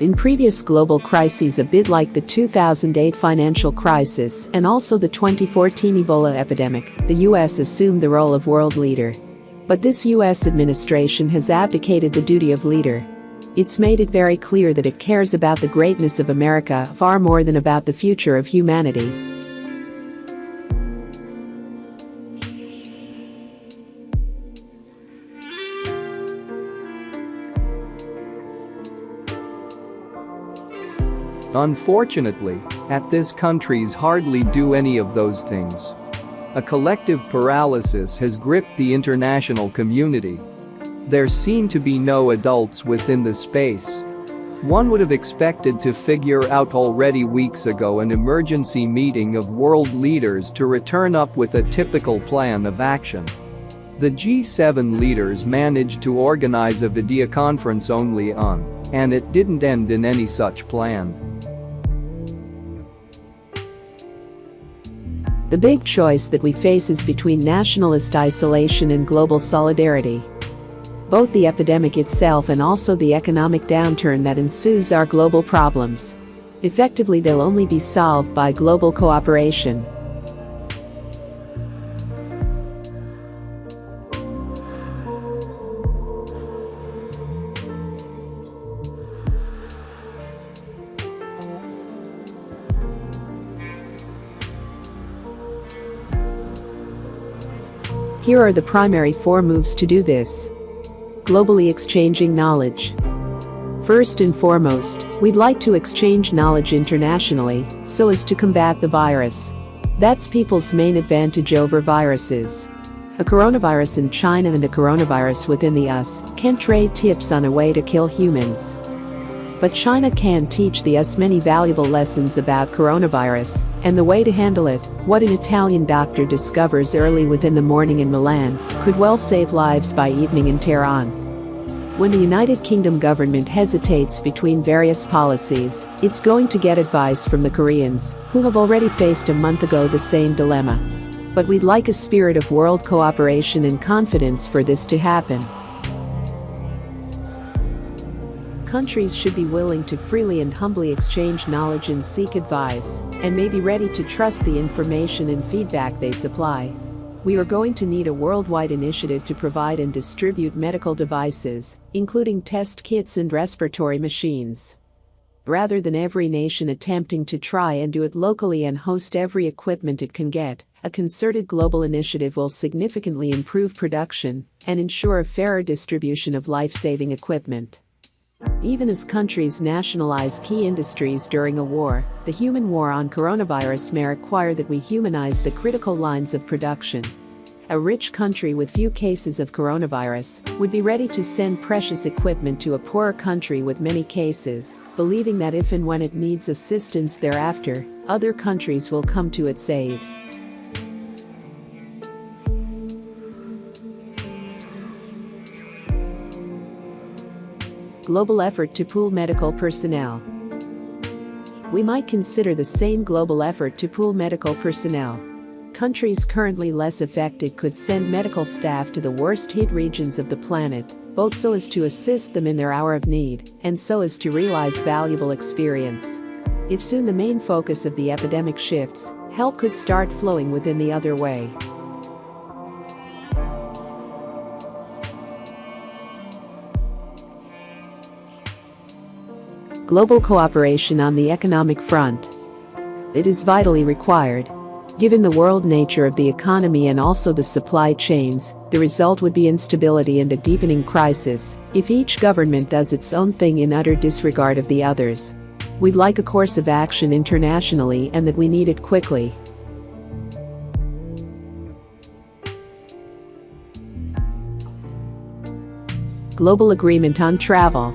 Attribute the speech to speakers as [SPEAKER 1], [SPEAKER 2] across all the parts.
[SPEAKER 1] In previous global crises, a bit like the 2008 financial crisis and also the 2014 Ebola epidemic, the US assumed the role of world leader. But this US administration has abdicated the duty of leader. It's made it very clear that it cares about the greatness of America far more than about the future of humanity.
[SPEAKER 2] Unfortunately, this countries hardly do any of those things. A collective paralysis has gripped the international community. There seem to be no adults within the space. One would have expected to figure out already weeks ago an emergency meeting of world leaders to return up with a typical plan of action. The G7 leaders managed to organize a video conference only and it didn't end in any such plan.
[SPEAKER 1] The big choice that we face is between nationalist isolation and global solidarity. Both the epidemic itself and also the economic downturn that ensues are global problems. Effectively, they'll only be solved by global cooperation. Here are the primary 4 moves to do this. Globally exchanging knowledge. First and foremost, we'd like to exchange knowledge internationally so as to combat the virus. That's people's main advantage over viruses. A coronavirus in China and a coronavirus within the US can trade tips on a way to kill humans. But China can teach the US many valuable lessons about coronavirus and the way to handle it. What an Italian doctor discovers early within the morning in Milan could well save lives by evening in Tehran. When the United Kingdom government hesitates between various policies, it's going to get advice from the Koreans, who have already faced a month ago the same dilemma. But we'd like a spirit of world cooperation and confidence for this to happen. Countries should be willing to freely and humbly exchange knowledge and seek advice, and may be ready to trust the information and feedback they supply. We are going to need a worldwide initiative to provide and distribute medical devices, including test kits and respiratory machines. Rather than every nation attempting to try and do it locally and host every equipment it can get, a concerted global initiative will significantly improve production and ensure a fairer distribution of life-saving equipment. Even as countries nationalize key industries during a war, the human war on coronavirus may require that we humanize the critical lines of production. A rich country with few cases of coronavirus would be ready to send precious equipment to a poorer country with many cases, believing that if and when it needs assistance thereafter, other countries will come to its aid. Global effort to pool medical personnel. We might consider the same global effort to pool medical personnel. Countries currently less affected could send medical staff to the worst hit regions of the planet, both so as to assist them in their hour of need, and so as to realize valuable experience. If soon the main focus of the epidemic shifts, help could start flowing within the other way. Global cooperation on the economic front. It is vitally required. Given the world nature of the economy and also the supply chains, the result would be instability and a deepening crisis if each government does its own thing in utter disregard of the others. We'd like a course of action internationally and that we need it quickly. Global agreement on travel.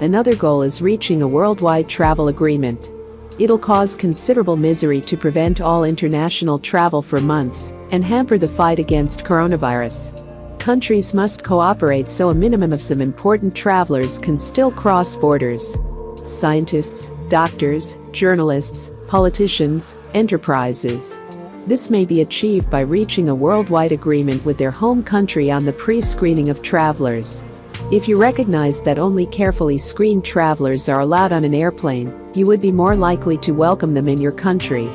[SPEAKER 1] Another goal is reaching a worldwide travel agreement. It'll cause considerable misery to prevent all international travel for months and hamper the fight against coronavirus. Countries must cooperate so a minimum of some important travelers can still cross borders. Scientists, doctors, journalists, politicians, enterprises. This may be achieved by reaching a worldwide agreement with their home country on the pre-screening of travelers. If you recognize that only carefully screened travelers are allowed on an airplane, you would be more likely to welcome them in your country.